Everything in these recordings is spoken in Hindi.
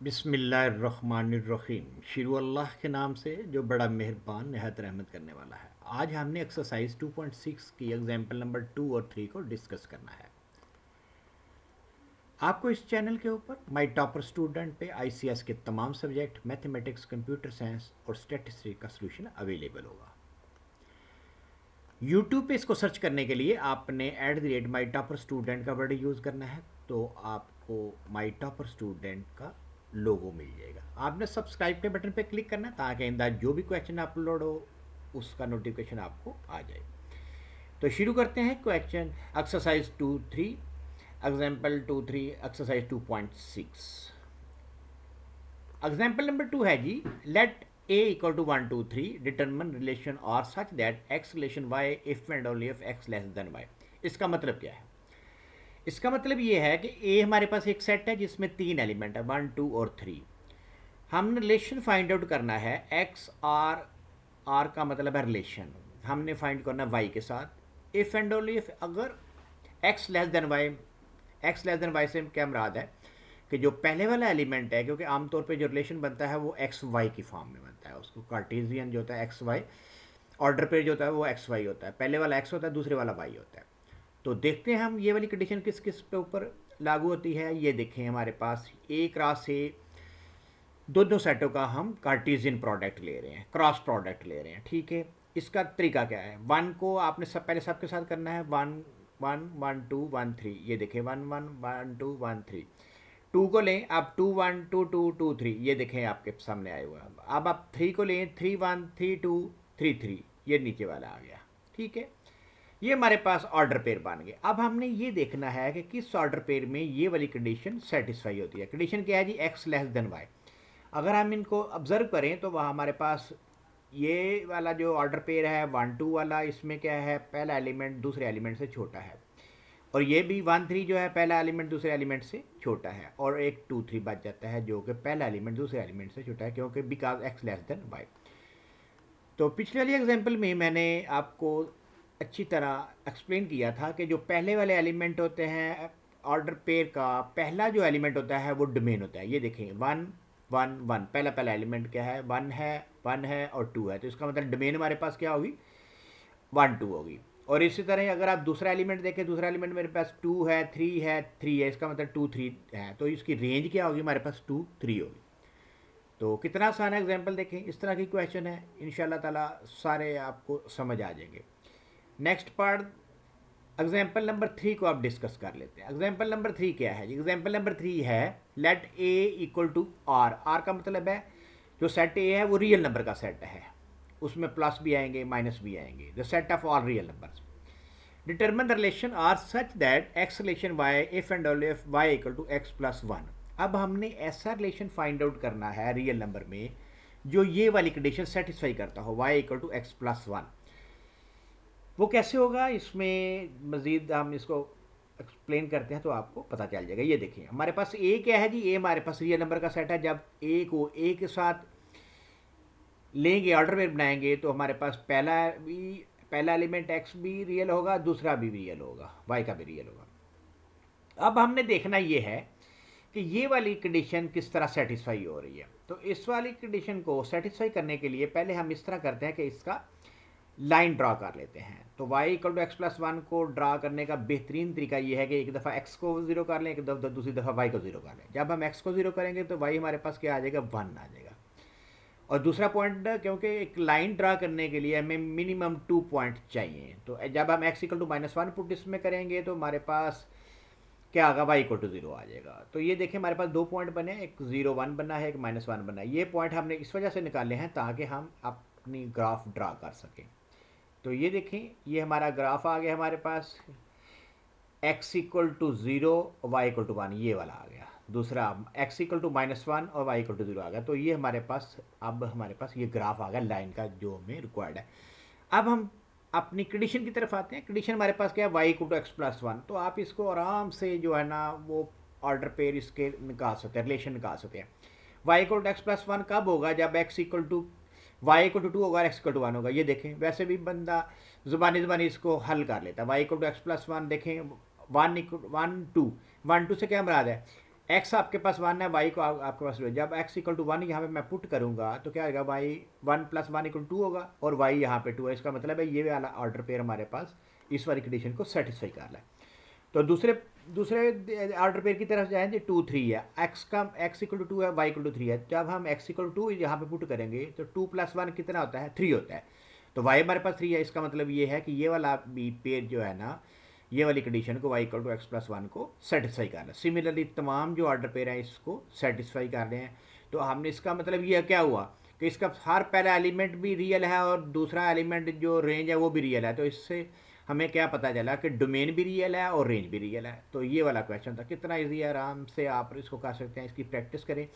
बिस्मिल्लाहिर्रहमानिर्रहीम। शुरू अल्लाह के नाम से जो बड़ा मेहरबान नहायत रहमत करने वाला है। आज हमने एक्सरसाइज 2.6 की एग्जाम्पल नंबर 2 और 3 को डिस्कस करना है। आपको इस चैनल के ऊपर माई टॉपर स्टूडेंट पे आईसीएस के तमाम सब्जेक्ट मैथमेटिक्स, कंप्यूटर साइंस और स्टैटिस्टिक्स का सोल्यूशन अवेलेबल होगा। यूट्यूब पे इसको सर्च करने के लिए आपने @माई टॉपर स्टूडेंट का वर्ड यूज़ करना है, तो आपको माई टॉपर स्टूडेंट का लोगो मिल जाएगा। आपने सब्सक्राइब के बटन पे क्लिक करना है ताकि आइंदा जो भी क्वेश्चन अपलोड हो उसका नोटिफिकेशन आपको आ जाए। तो शुरू करते हैं question exercise 2.3 example 2.3 exercise 2.6। Example number 2 है जी, let a equal to 1 2 3 determine relation और such that x relation y if and only if x less than y। इसका मतलब क्या है? इसका मतलब ये है कि a हमारे पास एक सेट है जिसमें 3 एलिमेंट है 1 2 और 3। हमने रिलेशन फाइंड आउट करना है x r का मतलब है रिलेशन, हमने फाइंड करना है y के साथ। इफ एंड ओनली इफ अगर x less than y, x less than y से क्या मुराद है कि जो पहले वाला एलिमेंट है, क्योंकि आमतौर पे जो रिलेशन बनता है वो एक्स वाई की फॉर्म में बनता है, उसको कार्टेशियन जो होता है एक्स वाई ऑर्डर पे जो होता है वो एक्स वाई होता है, पहले वाला एक्स होता है दूसरे वाला वाई होता है। तो देखते हैं हम ये वाली कंडीशन किस किस पे ऊपर लागू होती है। ये देखें, हमारे पास एक क्रॉस से दोनों सेटों का हम कार्टेशियन प्रोडक्ट ले रहे हैं, क्रॉस प्रोडक्ट ले रहे हैं, ठीक है। इसका तरीका क्या है? वन को आपने सब पहले सबके साथ करना है, one one one two one three. ये देखें, one one one two one three. Two को लें, अब two one two two two three, ये देखें आपके सामने आया हुआ। अब आप थ्री को लें, three one three two three three, ये नीचे वाला आ गया, ठीक है। ये हमारे पास ऑर्डर पेयर बन गए। अब हमने ये देखना है कि किस ऑर्डर पेयर में ये वाली कंडीशन सेटिस्फाई होती है। कंडीशन क्या है जी? X less than Y. अगर हम इनको ऑब्जर्व करें तो वह हमारे पास ये वाला जो ऑर्डर पेयर है 1 2 वाला, इसमें क्या है, पहला एलिमेंट दूसरे एलिमेंट से छोटा है, और ये भी 1 3 जो है पहला एलिमेंट दूसरे एलिमेंट से छोटा है, और एक 2 3 बच जाता है जो कि पहला एलिमेंट दूसरे एलिमेंट से छोटा है, क्योंकि because x less than y. तो पिछले वाली एग्जांपल में मैंने आपको अच्छी तरह एक्सप्लेन किया था कि जो पहले वाले एलिमेंट होते हैं ऑर्डर पेयर का, पहला जो एलिमेंट होता है वो डोमेन होता है। ये देखें, वन वन वन, पहला पहला एलिमेंट क्या है? वन है और टू है, तो इसका मतलब डोमेन हमारे पास क्या होगी? वन टू होगी। और इसी तरह अगर आप दूसरा एलिमेंट देखें, दूसरा एलिमेंट मेरे पास टू है थ्री है, इसका मतलब टू थ्री है, तो इसकी रेंज क्या होगी? हमारे पास टू थ्री होगी। तो कितना आसान एग्जाम्पल देखें, इस तरह की क्वेश्चन है, इंशाल्लाह ताला सारे आपको समझ आ जाएंगे। नेक्स्ट पार्ट एग्जाम्पल नंबर 3 को आप डिस्कस कर लेते हैं। एग्जाम्पल नंबर 3 क्या है? एग्जाम्पल नंबर 3 है let A equal to R. R का मतलब है जो सेट ए है वो रियल नंबर का सेट है, उसमें प्लस भी आएंगे माइनस भी आएंगे, the set of all real numbers. Determine the relation R such that x relation y if and only if y equal to x plus one. अब हमने ऐसा रिलेशन फाइंड आउट करना है रियल नंबर में जो ये वाली कंडीशन सेटिस्फाई करता हो, y equal to x plus one. वो कैसे होगा, इसमें मज़ीद हम इसको एक्सप्लेन करते हैं तो आपको पता चल जाएगा। ये देखिए, हमारे पास ए क्या है जी? ए हमारे पास रियल नंबर का सेट है। जब ए को ए के साथ लेंगे, ऑर्डर में बनाएंगे, तो हमारे पास पहला एलिमेंट एक्स भी रियल होगा, दूसरा भी रियल होगा, वाई का भी रियल होगा। अब हमने देखना ये है कि ये वाली कंडीशन किस तरह सेटिस्फाई हो रही है। तो इस वाली कंडीशन को सेटिस्फाई करने के लिए पहले हम इस तरह करते हैं कि इसका लाइन ड्रा कर लेते हैं। तो y equal to x plus one को ड्रा करने का बेहतरीन तरीका ये है कि एक दफ़ा x को जीरो कर लें, एक दफ़ा दूसरी दफ़ा y को जीरो कर लें। जब हम x को जीरो करेंगे तो y हमारे पास क्या आ जाएगा? वन आ जाएगा। और दूसरा पॉइंट, क्योंकि एक लाइन ड्रा करने के लिए हमें मिनिमम 2 पॉइंट चाहिए, तो जब हम x equal to minus one put इसमें करेंगे तो हमारे पास क्या आएगा? y इक्वल टू जीरो आ जाएगा। तो ये देखें, हमारे पास 2 पॉइंट बने, एक 0 1 बना है, एक माइनस वन बना है। ये पॉइंट हमने इस वजह से निकाले हैं ताकि हम अपनी ग्राफ ड्रा कर सकें। तो ये देखें, ये हमारा ग्राफ आ गया हमारे पास, x equal to zero y equal to one, ये वाला आ गया। दूसरा x equal to minus one और y इक्वल टू ज़ीरो आ गया। तो ये हमारे पास, अब हमारे पास ये ग्राफ आ गया लाइन का जो हमें रिक्वायर्ड है। अब हम अपनी कंडीशन की तरफ आते हैं। कंडीशन हमारे पास क्या है? y equal to x plus one. तो आप इसको आराम से जो है ना वो ऑर्डर पेयर इसके निकाल सकते हैं, रिलेशन निकाल सकते हैं। y equal to x plus one कब होगा? जब x equal to y equal to two होगा और एक्स इक्वल टू वन होगा। ये देखें, वैसे भी बंदा ज़ुबानी इसको हल कर लेता है। Y equal to x plus one देखें, वन टू से क्या मुराद है? एक्स आपके पास 1 है, वाई को आपके पास 2 है। जब एक्स इक्वल टू 1 यहाँ पे मैं पुट करूँगा तो क्या आएगा, वाई 1 + 1 = 2 होगा, और वाई यहाँ पे 2 है। इसका मतलब है ये वाला ऑर्डर पेयर हमारे पास इस वाली कंडीशन को सेटिस्फाई कर रहा है। तो दूसरे ऑर्डर पेयर की तरफ जाएँ, 2 3 है, एक्स इक्वल टू 2 है, वाई इक्वल टू 3 है। जब हम एक्स इक्वल टू 2 यहाँ पे पुट करेंगे तो 2 + 1 कितना होता है, 3 होता है। तो वाई हमारे पास 3 है, इसका मतलब ये है कि ये वाला भी पेयर जो है ना, ये वाली कंडीशन को y = x+1 को सेटिस्फाई कर रहा है। सिमिलरली तमाम जो ऑर्डर पेयर हैं इसको सेटिस्फाई कर रहे हैं। तो हमने इसका मतलब ये क्या हुआ कि इसका हर पहला एलिमेंट भी रियल है और दूसरा एलिमेंट जो रेंज है वो भी रियल है। तो इससे हमें क्या पता चला कि डोमेन भी रियल है और रेंज भी रियल है। तो ये वाला क्वेश्चन था, कितना ईजी है, आराम से आप इसको कर सकते हैं। इसकी प्रैक्टिस करें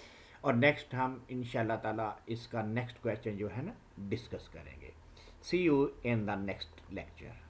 और नेक्स्ट हम इंशाल्लाह ताला इसका नेक्स्ट क्वेश्चन जो है ना डिस्कस करेंगे। See you in the next lecture.